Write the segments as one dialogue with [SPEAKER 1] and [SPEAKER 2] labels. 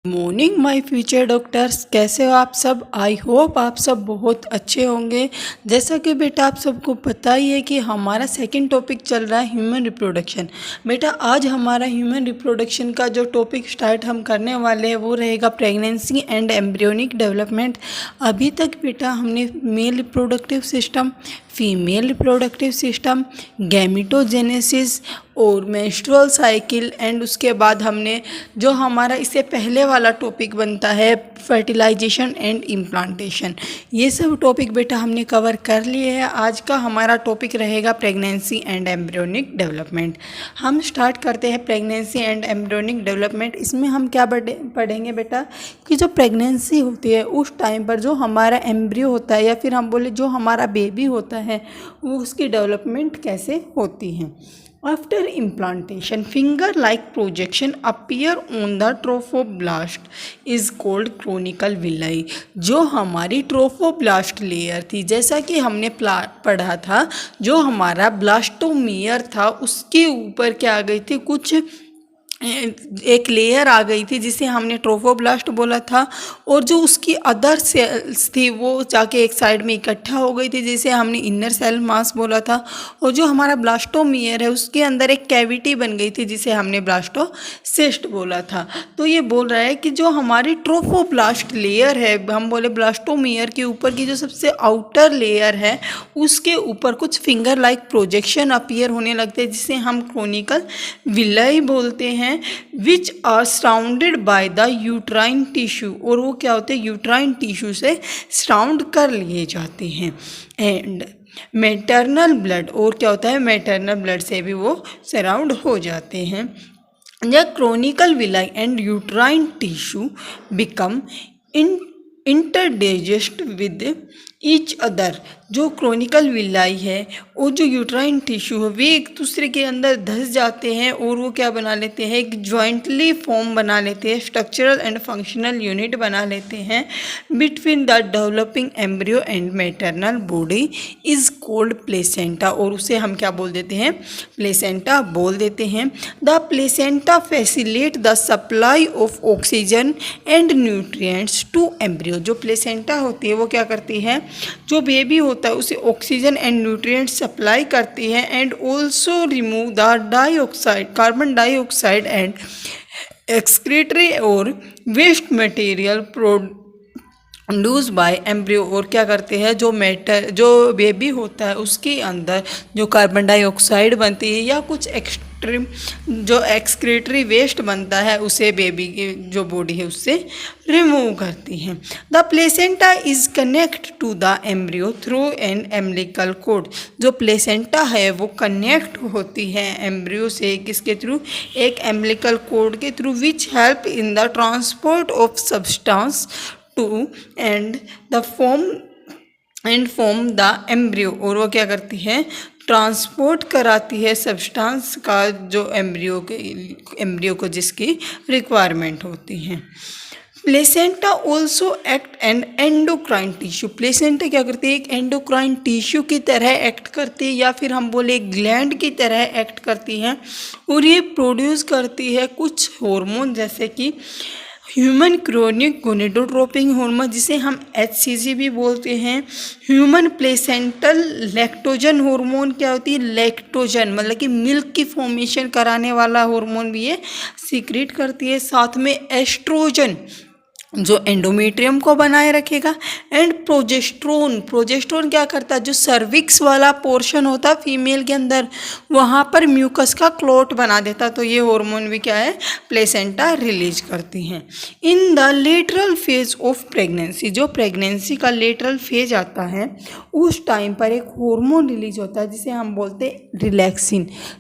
[SPEAKER 1] Morning my future doctors, कैसे हो आप सब। आई होप आप सब बहुत अच्छे होंगे। जैसा कि बेटा आप सबको पता ही है कि हमारा सेकंड टॉपिक चल रहा है ह्यूमन रिप्रोडक्शन। बेटा आज हमारा ह्यूमन रिप्रोडक्शन का जो टॉपिक स्टार्ट हम करने वाले हैं वो रहेगा प्रेगनेंसी एंड एम्ब्रियोनिक डेवलपमेंट। अभी तक बेटा हमने male reproductive system, female reproductive system, gametogenesis और मेंस्ट्रुअल साइकिल एंड उसके बाद हमने जो हमारा इससे पहले वाला टॉपिक बनता है फर्टिलाइजेशन एंड इम्प्लांटेशन, ये सब टॉपिक बेटा हमने कवर कर लिए हैं। आज का हमारा टॉपिक रहेगा प्रेगनेंसी एंड एम्ब्रियोनिक डेवलपमेंट। हम स्टार्ट करते हैं प्रेगनेंसी एंड एम्ब्रियोनिक डेवलपमेंट। इसमें हम क्या पढ़ेंगे बेटा कि जो प्रेगनेंसी होती है उस टाइम पर जो हमारा एम्ब्रियो होता है या फिर हम बोले जो हमारा बेबी होता है वो उसकी डेवलपमेंट कैसे होती है। After implantation, finger-like projection appear on the trophoblast is called chronicle villi। जो हमारी ट्रोफोब्लास्ट लेयर थी, जैसा कि हमने पढ़ा था, जो हमारा ब्लास्टोमियर था उसके ऊपर क्या आ गई थी, कुछ एक लेयर आ गई थी जिसे हमने ट्रोफोब्लास्ट बोला था, और जो उसकी अदर सेल्स थी वो जाके एक साइड में इकट्ठा हो गई थी जिसे हमने इनर सेल मास बोला था। और जो हमारा ब्लास्टोमियर है उसके अंदर एक कैविटी बन गई थी जिसे हमने ब्लास्टोसिस्ट बोला था। तो ये बोल रहा है कि जो हमारी ट्रोफोब्लास्ट लेयर है, हम बोले ब्लास्टोमियर के ऊपर की जो सबसे आउटर लेयर है उसके ऊपर कुछ फिंगर लाइक प्रोजेक्शन अपीयर होने लगते हैं जिसे हम क्रोनिकल विलाई बोलते हैं, which are surrounded by the uterine tissue. और वो क्या होते हैं, यूट्राइन टिश्यू से सराउंड कर लिए जाते हैं। एंड मैटरनल ब्लड, और क्या होता है, मैटरनल ब्लड से भी वो सराउंड हो जाते हैं। The chorionic villi and uterine tissue become interdigitated with each other. जो क्रोनिकल विलाई है और जो यूट्राइन टिश्यू है वे एक दूसरे के अंदर धस जाते हैं और वो क्या बना लेते हैं, एक जॉइंटली फॉर्म बना लेते हैं, स्ट्रक्चरल एंड फंक्शनल यूनिट बना लेते हैं between the developing embryo and maternal body is called placenta. और उसे हम क्या बोल देते हैं, प्लेसेंटा बोल देते हैं। The placenta facilitate the supply of oxygen and nutrients to embryo. जो प्लेसेंटा होती है वो क्या करती है, जो बेबी होता है उसे ऑक्सीजन एंड न्यूट्रिएंट्स सप्लाई करती है and also remove the dioxide, carbon dioxide and excretory और waste material produce by embryo. और क्या करते हैं, जो बेबी होता है उसके अंदर जो कार्बन डाइऑक्साइड बनती है या कुछ जो एक्सक्रीटरी वेस्ट बनता है उसे बेबी की जो बॉडी है उससे रिमूव करती हैं। The placenta is connect to the embryo through an umbilical cord. जो प्लेसेंटा है वो कनेक्ट होती है एम्ब्रियो से, किसके थ्रू, एक एम्बिलिकल कोड के through, which help in the transport of substance to and the form the embryo. और वो क्या करती है, ट्रांसपोर्ट कराती है सब्सटेंस का जो एम्ब्रियो को जिसकी रिक्वायरमेंट होती है। Placenta also act and endocrine tissue. Placenta क्या करती है, एक एंडोक्राइन टिश्यू की तरह एक्ट करती है या फिर हम बोले ग्लैंड की तरह एक्ट करती है, और ये प्रोड्यूस करती है कुछ हार्मोन जैसे कि ह्यूमन क्रोनिक गोनेडोट्रोपिक हार्मोन जिसे हम HCG भी बोलते हैं। ह्यूमन प्लेसेंटल लैक्टोजन हार्मोन क्या होती है, लैक्टोजन मतलब कि मिल्क की फॉर्मेशन कराने वाला हार्मोन भी ये सीक्रेट करती है। साथ में एस्ट्रोजन जो एंडोमेट्रियम को बनाए रखेगा, एंड प्रोजेस्ट्रोन क्या करता है, जो सर्विक्स वाला पोर्शन होता है फीमेल के अंदर वहाँ पर म्यूकस का क्लॉट बना देता। तो ये हार्मोन भी क्या है, प्लेसेंटा रिलीज करती हैं। In the lateral phase of pregnancy, जो प्रेगनेंसी का लेटरल फेज आता है उस टाइम पर एक हार्मोन रिलीज होता है जिसे हम बोलते हैं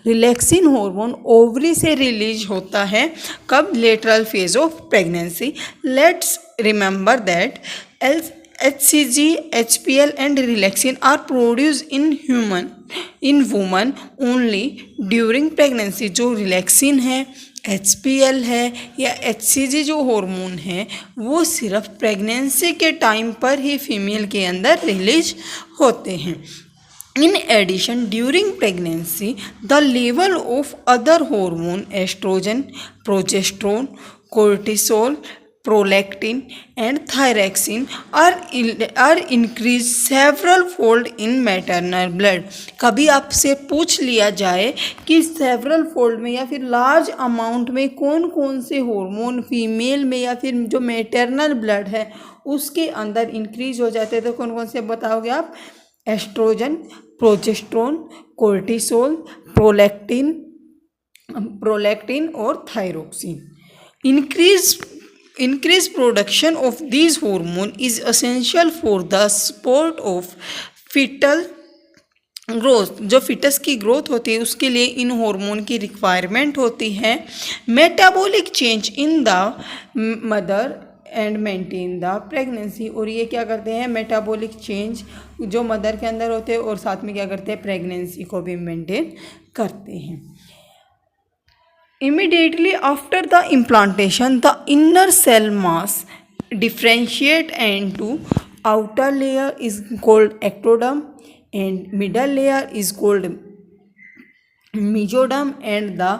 [SPEAKER 1] रिलैक्सिन हार्मोन ओवरी से रिलीज होता है। कब, lateral phase of pregnancy. Let's remember that HCG, HPL and relaxin are produced in women only during pregnancy। जो रिलैक्सिन है, HPL है या HCG जो हार्मोन है वो सिर्फ प्रेगनेंसी के टाइम पर ही फीमेल के अंदर रिलीज होते हैं। In addition, during pregnancy, the level of other hormone, estrogen, progesterone, cortisol, prolactin and thyroxine are increased several fold in maternal blood। कभी आपसे पूछ लिया जाए कि सेवरल फोल्ड में या फिर लार्ज अमाउंट में कौन कौन से हार्मोन फीमेल में या फिर जो मैटरनल ब्लड है उसके अंदर इंक्रीज हो जाते हैं, तो कौन कौन से बताओगे आप? एस्ट्रोजन, प्रोजेस्टेरोन, कोर्टिसोल, प्रोलैक्टिन और thyroxine. Increased production of these hormone is essential for the support of fetal growth। जो फिटस की ग्रोथ होती है उसके लिए इन हार्मोन की रिक्वायरमेंट होती है। Metabolic change in the mother and maintain the pregnancy. और ये क्या करते हैं? मेटाबॉलिक चेंज जो मदर के अंदर होते हैं और साथ में क्या करते हैं? प्रेगनेंसी को भी मेंटेन करते हैं। Immediately after the implantation, the inner cell mass differentiate into outer layer is called ectoderm and middle layer is called mesoderm and the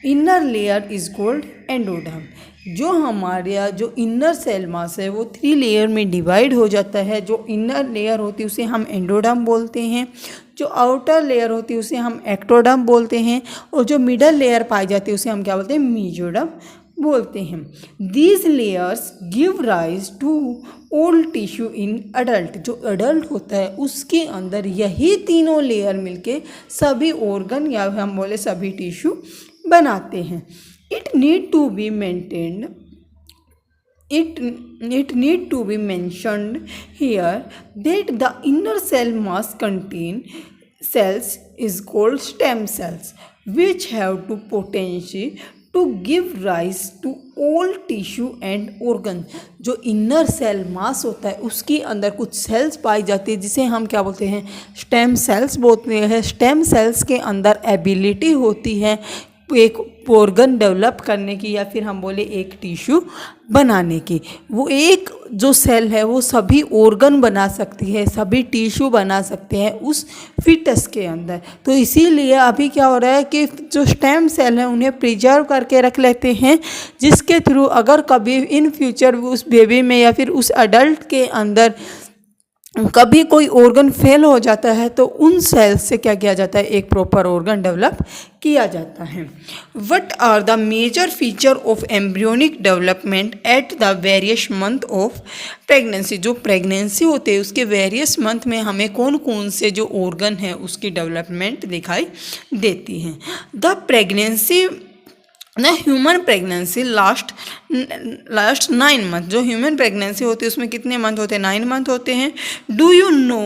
[SPEAKER 1] inner layer is called endoderm। जो हमारे जो इनर सेल मास है वो 3 layer में divide हो जाता है। जो इनर लेयर होती है उसे हम एंडोडर्म बोलते हैं, जो आउटर लेयर होती है उसे हम एक्टोडर्म बोलते हैं और जो मिडल लेयर पाई जाती है उसे हम क्या बोलते हैं? मेसोडर्म बोलते हैं। These layers give rise to all tissue in adult. जो अडल्ट होता है उसके अंदर यही तीनों लेयर मिलके सभी ऑर्गन या हम बोले सभी टिश्यू बनाते हैं। It need to be maintained। It need to be mentioned here that the inner cell mass contain cells is called stem cells, which have to potential to give rise to all tissue and organ। जो inner cell mass होता है उसके अंदर कुछ sales पाई जाती है जिसे हम क्या बोलते हैं? स्टेम सेल्स बोलते हैं। स्टेम सेल्स के अंदर एबिलिटी होती है एक ऑर्गन डेवलप करने की या फिर हम बोले एक टिश्यू बनाने की। वो एक जो सेल है वो सभी ऑर्गन बना सकती है, सभी टिश्यू बना सकते हैं उस फिटस के अंदर। तो इसीलिए अभी क्या हो रहा है कि जो स्टेम सेल है उन्हें प्रिजर्व करके रख लेते हैं, जिसके थ्रू अगर कभी इन फ्यूचर उस बेबी में या फिर उस अडल्ट के अंदर कभी कोई ऑर्गन फेल हो जाता है तो उन सेल्स से क्या किया जाता है? एक प्रॉपर ऑर्गन डेवलप किया जाता है। What are the major feature of embryonic development at the various month of pregnancy. जो प्रेगनेंसी होते हैं उसके वेरियस मंथ में हमें कौन कौन से जो ऑर्गन है उसकी डेवलपमेंट दिखाई देती है। The pregnancy human pregnancy last 9 month. जो ह्यूमन प्रेगनेंसी होती है उसमें कितने मंथ होते हैं? 9 मंथ होते हैं। Do you know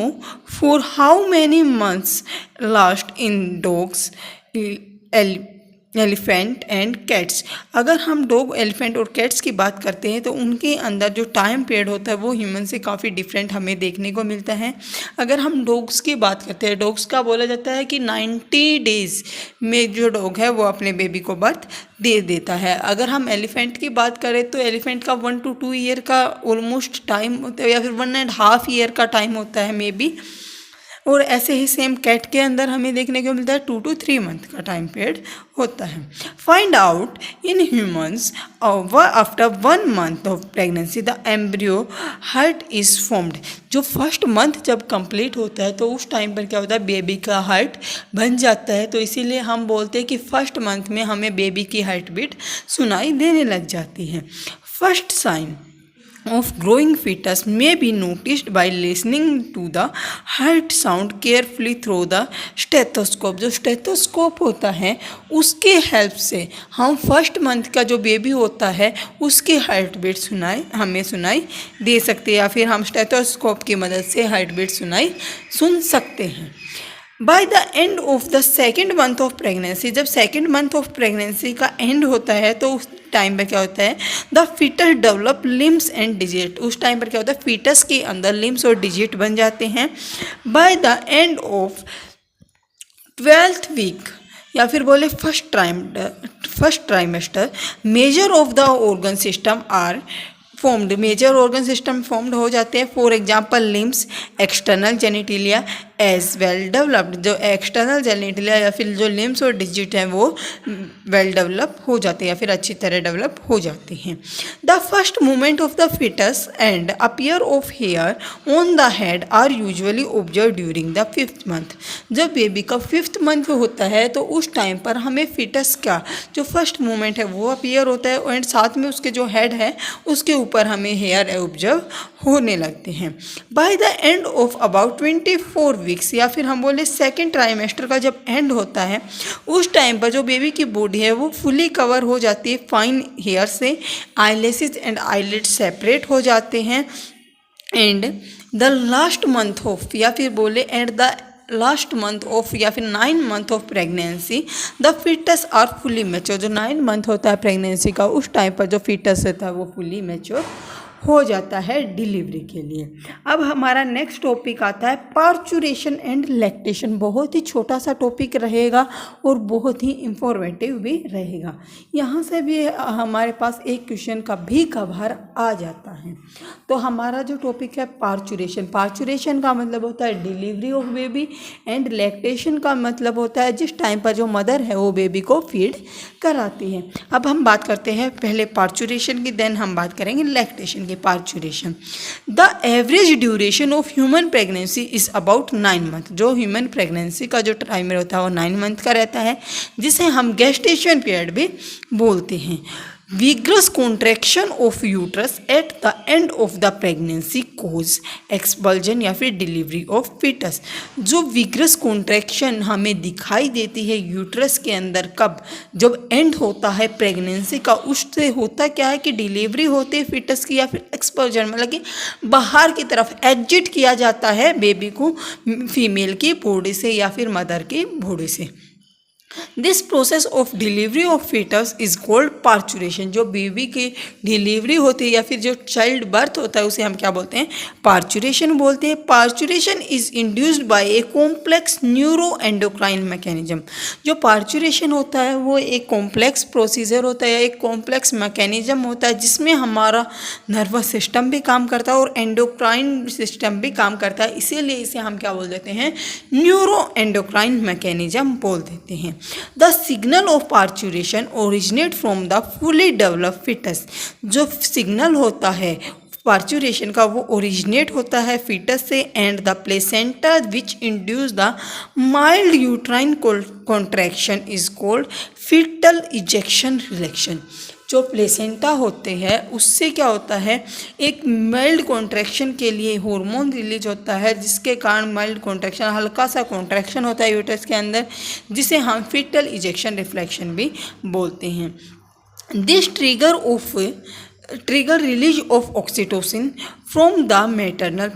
[SPEAKER 1] for how many months last in dogs, elephant and cats. अगर हम डॉग, एलिफेंट और कैट्स की बात करते हैं तो उनके अंदर जो टाइम पीरियड होता है वो ह्यूमन से काफ़ी डिफरेंट हमें देखने को मिलता है। अगर हम डॉग्स की बात करते हैं, डॉग्स का बोला जाता है कि 90 डेज़ में जो डॉग है वो अपने बेबी को बर्थ दे देता है। अगर हम एलिफेंट की बात करें तो एलिफेंट का 1 to 2 ईयर का ऑलमोस्ट टाइम होता है या फिर 1.5 ईयर का टाइम होता है मे बी। और ऐसे ही सेम कैट के अंदर हमें देखने को मिलता है 2 to 3 मंथ का टाइम पीरियड होता है। Find out in humans after 1 month of pregnancy the embryo heart is formed. जो फर्स्ट मंथ जब कंप्लीट होता है तो उस टाइम पर क्या होता है? बेबी का हार्ट बन जाता है। तो इसीलिए हम बोलते हैं कि फर्स्ट मंथ में हमें बेबी की हार्ट बीट सुनाई देने लग जाती है। First sign of growing fetus may be noticed by listening to the heart sound carefully through the stethoscope। जो स्टेथोस्कोप होता है उसके हेल्प से हम फर्स्ट मंथ का जो बेबी होता है उसकी हार्ट बीट हमें सुनाई दे सकते हैं या फिर हम स्टेथोस्कोप की मदद से हार्ट बीट सुन सकते हैं। By the end of the second month of pregnancy, जब सेकेंड मंथ ऑफ प्रेगनेंसी का एंड होता है तो उस टाइम पर क्या होता है? The fetus develop limbs and digit. उस टाइम पर क्या होता है? फीटस के अंदर लिम्स और डिजिट बन जाते हैं। By the end of 12th week या फिर बोले first trimester major of the organ system are formed, major organ system formed हो जाते हैं। For example limbs, external genitalia as well developed, जो एक्सटर्नल जेनिटिलिया या फिर जो लिम्स और डिजिट हैं वो वेल डेवलप हो जाते हैं या फिर अच्छी तरह डेवलप हो जाते हैं। The first movement of the fetus and appear of hair on the head are usually observe during the 5th month. जब बेबी का 5th मंथ होता है तो उस टाइम पर हमें फिटस का जो फर्स्ट मूवमेंट है वो अपीयर होता है एंड साथ में उसके जो हेड है उसके ऊपर हमें हेयर ऑब्जर्व होने लगते हैं। By the end of about 24 weeks या फिर हम बोले सेकेंड ट्राइमेस्टर का जब एंड होता है उस टाइम पर जो बेबी की बॉडी है वो फुली कवर हो जाती है फाइन हेयर से। आईलेसेस एंड आईलिड सेपरेट हो जाते हैं and the last month of या फिर बोले at the last month of या फिर 9 month of pregnancy the fetus are fully mature. जो 9 मंथ होता है प्रेगनेंसी का उस टाइम पर जो फिटस होता है वो फुली मैच्योर हो जाता है डिलीवरी के लिए। अब हमारा नेक्स्ट टॉपिक आता है पार्चुरेशन एंड लैक्टेशन। बहुत ही छोटा सा टॉपिक रहेगा और बहुत ही इंफॉर्मेटिव भी रहेगा। यहाँ से भी हमारे पास एक क्वेश्चन कभी कभार आ जाता है। तो हमारा जो टॉपिक है पार्चुरेशन, पार्चुरेशन का मतलब होता है delivery of baby and lactation का मतलब होता है जिस टाइम पर जो मदर है वो बेबी को फीड कराती है। अब हम बात करते हैं पहले पार्चुरेशन की, देन हम बात करेंगे लैक्टेशन की। Parturition, the average duration of human pregnancy is about 9 month. जो ह्यूमन प्रेगनेंसी का जो टाइम होता है वो 9 मंथ का रहता है जिसे हम गेस्टेशन पीरियड भी बोलते हैं। vigorous contraction of uterus at the end of the pregnancy cause expulsion या फिर delivery of fetus। जो vigorous contraction हमें दिखाई देती है यूट्रस के अंदर कब, जब एंड होता है प्रेगनेंसी का, उससे होता क्या है कि डिलीवरी होती है फिटस की या फिर एक्सपल्जन, मतलब कि बाहर की तरफ एग्जिट किया जाता है बेबी को फीमेल की बॉडी से या फिर मदर की बॉडी से। This process of delivery of fetus is called parturition. जो बेबी की डिलीवरी होती है या फिर जो चाइल्ड बर्थ होता है उसे हम क्या बोलते हैं, पार्चुरेशन बोलते हैं। Parturition is induced by a complex neuro endocrine mechanism. जो पार्चुरेशन होता है वो एक कॉम्प्लेक्स प्रोसीजर होता है, एक कॉम्प्लेक्स मैकेनिज्म होता है जिसमें हमारा नर्वस सिस्टम भी काम करता है और एंडोक्राइन सिस्टम भी काम करता है, इसीलिए इसे हम क्या बोल देते हैं, न्यूरो एंडोक्राइन मैकेनिज्म बोल देते हैं। The signal of parturition originate from the fully developed fetus। जो सिग्नल होता है पार्चुरेशन का वो ओरिजिनेट होता है फीटस से and the placenta which induce the mild uterine contraction is called fetal ejection रिलेक्शन। जो प्लेसेंटा होते हैं उससे क्या होता है, एक माइल्ड कॉन्ट्रैक्शन के लिए हार्मोन रिलीज होता है जिसके कारण माइल्ड कॉन्ट्रैक्शन, हल्का सा कॉन्ट्रैक्शन होता है यूट्रस के अंदर जिसे हम फीटल इजेक्शन रिफ्लेक्शन भी बोलते हैं। This trigger release of oxytocin from the maternal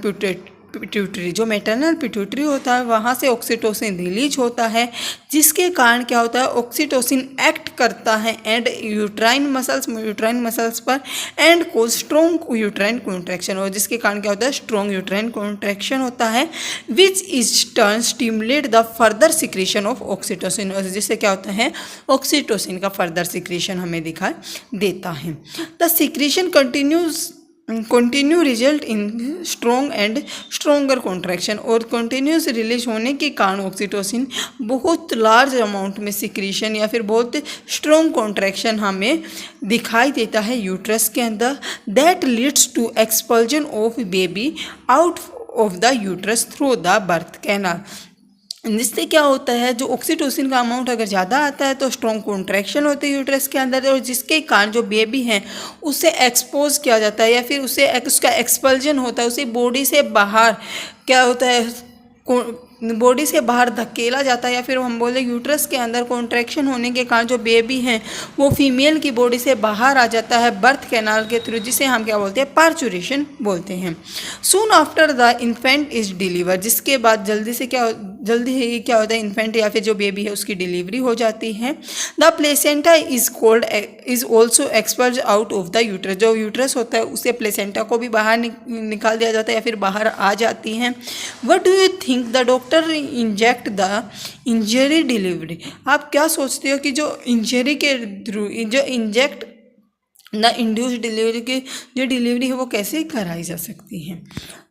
[SPEAKER 1] pituitary. जो मैटरनल पिट्यूटरी होता है वहाँ से ऑक्सीटोसिन रिलीज होता है जिसके कारण क्या होता है, ऑक्सीटोसिन एक्ट करता है एंड यूट्राइन मसल्स पर एंड को स्ट्रॉन्ग यूट्राइन कॉन्ट्रैक्शन, और जिसके कारण क्या होता है, स्ट्रॉन्ग यूट्राइन कॉन्ट्रैक्शन होता है which is turn stimulate the further secretion of oxytocin, और जिससे क्या होता है ऑक्सीटोसिन का फर्दर सिक्रीशन हमें दिखाई देता है। The secretion continue result in strong and stronger contraction, और कंटिन्यूस रिलीज होने के कारण ऑक्सीटोसिन बहुत लार्ज अमाउंट में सिक्रीशन या फिर बहुत स्ट्रॉन्ग कॉन्ट्रैक्शन हमें दिखाई देता है यूट्रस के अंदर। That leads to expulsion of baby out of the uterus through the birth canal. जिससे क्या होता है, जो ऑक्सीटोसिन का अमाउंट अगर ज़्यादा आता है तो स्ट्रॉन्ग कॉन्ट्रैक्शन होती है यूट्रस के अंदर, और जिसके कारण जो बेबी है उसे एक्सपोज किया जाता है या फिर उसका एक्सपल्जन होता है, उसे बॉडी से बाहर क्या होता है, बॉडी से बाहर धकेला जाता है, या फिर हम बोले यूट्रस के अंदर कॉन्ट्रैक्शन होने के कारण जो बेबी है वो फीमेल की बॉडी से बाहर आ जाता है बर्थ कैनाल के थ्रू, जिसे हम क्या बोलते हैं, पार्चुरेशन बोलते हैं। Soon after the infant is deliver, जिसके बाद जल्दी ही क्या होता है, इन्फेंट या फिर जो बेबी है उसकी डिलीवरी हो जाती है। The placenta is also expelled out of the uterus. जो यूट्रस होता है उसे प्लेसेंटा को भी बाहर निकाल दिया जाता है या फिर बाहर आ जाती है। What do you think the doctor inject the injury delivery. आप क्या सोचते हो कि जो इंजरी के थ्रू जो इंजेक्ट द इंड्यूस डिलीवरी की जो डिलीवरी है वो कैसे कराई जा सकती है।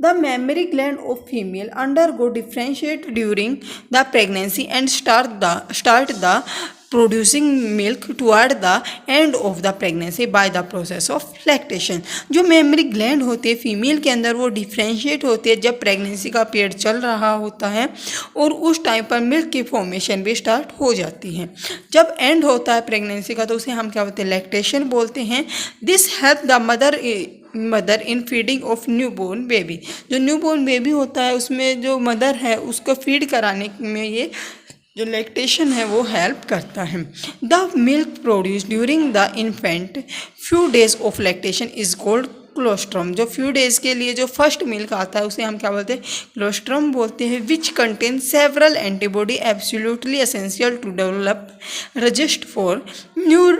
[SPEAKER 1] The mammary gland of female under go differentiate during the pregnancy and start the producing milk toward the end of the pregnancy by the process of lactation. जो मेमरी ग्लैंड होती है फीमेल के अंदर वो डिफ्रेंशिएट होती है जब pregnancy का पीरियड चल रहा होता है और उस टाइम पर मिल्क की फॉर्मेशन भी स्टार्ट हो जाती है। जब एंड होता है प्रेगनेंसी का तो उसे हम क्या बोलते हैं, लैक्टेशन बोलते हैं। This help the mother in feeding of new born baby. जो न्यू बोर्न बेबी होता है उसमें जो मदर है उसको फीड कराने में ये जो लैक्टेशन है वो हेल्प करता है। The milk produce during the infant few days of lactation is called colostrum. जो फ्यू डेज़ के लिए जो फर्स्ट मिल्क आता है उसे हम क्या बोलते हैं, क्लोस्ट्रम बोलते हैं। Which contain several antibody absolutely essential to develop resist for new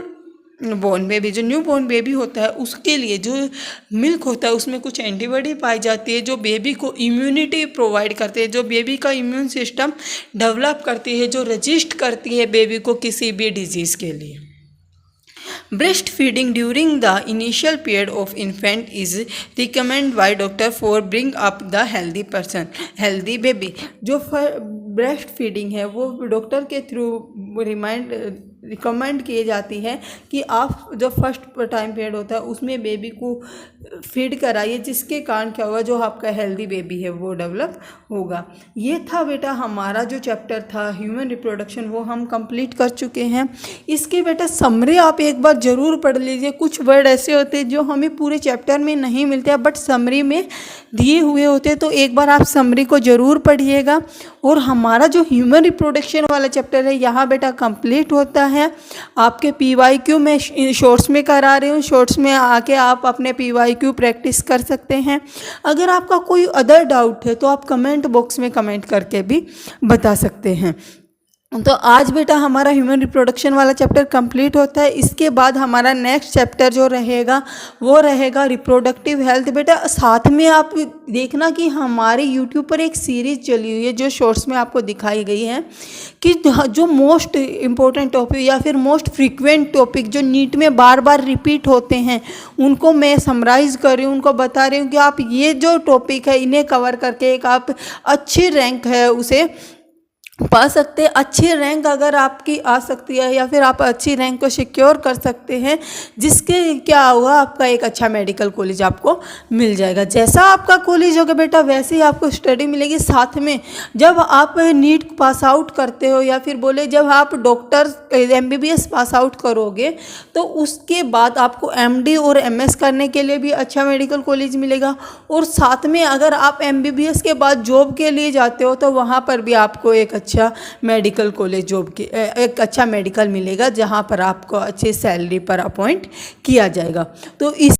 [SPEAKER 1] born baby. जो न्यू बॉर्न बेबी होता है उसके लिए जो मिल्क होता है उसमें कुछ एंटीबॉडी पाई जाती है जो बेबी को इम्यूनिटी प्रोवाइड करते हैं, जो बेबी का इम्यून सिस्टम डेवलप करती है, जो रजिस्ट करती है बेबी को किसी भी डिजीज़ के लिए। Breast feeding during the initial period of infant is recommend by doctor for bring up the healthy baby. जो ब्रेस्ट फीडिंग है वो डॉक्टर के थ्रू रिकमेंड की जाती है कि आप जो फर्स्ट टाइम पीरियड होता है उसमें बेबी को फीड कराइए, जिसके कारण क्या होगा, जो आपका हेल्दी बेबी है वो डेवलप होगा। ये था बेटा हमारा जो चैप्टर था ह्यूमन रिप्रोडक्शन, वो हम कंप्लीट कर चुके हैं। इसके बेटा समरी आप एक बार ज़रूर पढ़ लीजिए। कुछ वर्ड ऐसे होते हैं जो हमें पूरे चैप्टर में नहीं मिलते हैं बट समरी में दिए हुए होते हैं, तो एक बार आप समरी को ज़रूर पढ़िएगा। और हमारा जो ह्यूमन रिप्रोडक्शन वाला चैप्टर है यहाँ बेटा कंप्लीट होता है। आपके PYQ मैं शॉर्ट्स में करा रही हूँ, शॉर्ट्स में आके आप अपने PYQ प्रैक्टिस कर सकते हैं। अगर आपका कोई अदर डाउट है तो आप कमेंट बॉक्स में कमेंट करके भी बता सकते हैं। तो आज बेटा हमारा ह्यूमन रिप्रोडक्शन वाला चैप्टर कंप्लीट होता है। इसके बाद हमारा नेक्स्ट चैप्टर जो रहेगा वो रहेगा रिप्रोडक्टिव हेल्थ। बेटा साथ में आप देखना कि हमारे यूट्यूब पर एक सीरीज़ चली हुई है जो शॉर्ट्स में आपको दिखाई गई है कि जो मोस्ट इम्पोर्टेंट टॉपिक या फिर मोस्ट फ्रीक्वेंट टॉपिक जो नीट में बार बार रिपीट होते हैं उनको मैं समराइज़ कर रही हूँ, उनको बता रही हूँ कि आप ये जो टॉपिक है इन्हें कवर करके एक आप अच्छी रैंक है उसे पा सकते हैं। अच्छी रैंक अगर आपकी आ सकती है या फिर आप अच्छी रैंक को सिक्योर कर सकते हैं, जिसके क्या होगा, आपका एक अच्छा मेडिकल कॉलेज आपको मिल जाएगा। जैसा आपका कॉलेज होगा बेटा वैसे ही आपको स्टडी मिलेगी। साथ में जब आप नीट पास आउट करते हो या फिर बोले जब आप डॉक्टर MBBS पास आउट करोगे तो उसके बाद आपको MD और MS करने के लिए भी अच्छा मेडिकल कॉलेज मिलेगा। और साथ में अगर आप MBBS के बाद जॉब के लिए जाते हो तो वहाँ पर भी आपको एक अच्छा मेडिकल कॉलेज जॉब की एक अच्छा मेडिकल मिलेगा जहाँ पर आपको अच्छी सैलरी पर अपॉइंट किया जाएगा। तो इस